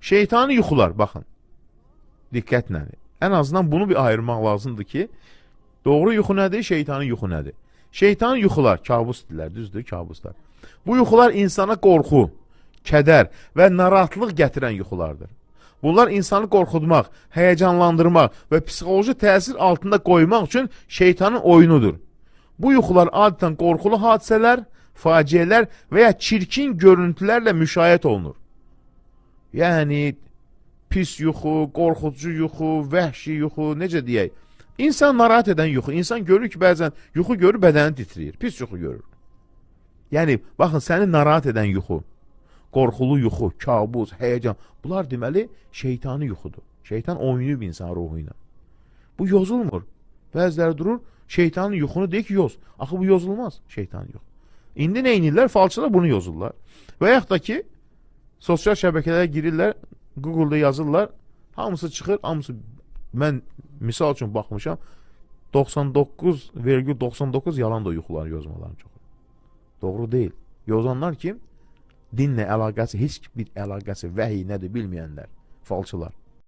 Şeytani yuxular, baxın. Diqqətlə. Ən azından bunu bir ayırmaq lazımdır ki, doğru yuxu nədir, şeytani yuxu nədir? Şeytani yuxular, kabus dillər, düzdür, kabuslar. Bu yuxular insana qorxu, kədər və narahatlıq gətirən yuxulardır. Bunlar insanı qorxutmaq, həyəcanlandırmaq və psixoloji təsir altında qoymaq üçün şeytanın oyunudur. Bu yuxular adətən qorxulu hadisələr, faciələr və ya çirkin görüntülərlə müşahidə olunur. Yəni, pis yuxu, qorxucu yuxu, vəhşi yuxu, necə deyək? İnsan narahat edən yuxu. İnsan görür ki, bəzən yuxu görür, bədəni titrəyir. Pis yuxu görür. Yəni, baxın, səni narahat edən yuxu, qorxulu yuxu, kabus, həyəcan, bunlar deməli şeytani yuxudur. Şeytan oynayıb insan ruhu ilə. Bu yozulmur. Bəziləri durur, şeytanın yuxunu deyir ki, yoz. Axı bu yozulmaz, şeytanın yuxu. İndi nə inirlər? Falçılar bunu yozurlar. Və yaxud da ki, sosial şəbəkələrə girirlər, Google-da yazırlar, hamısı çıxır, hamısı, mən misal üçün baxmışam, 99,99 yalan da yuxular yozmaların çoxu. Doğru deyil. Yozanlar kim? Dinlə əlaqəsi, heç bir əlaqəsi, vəhiy nədir bilməyənlər, falçılar.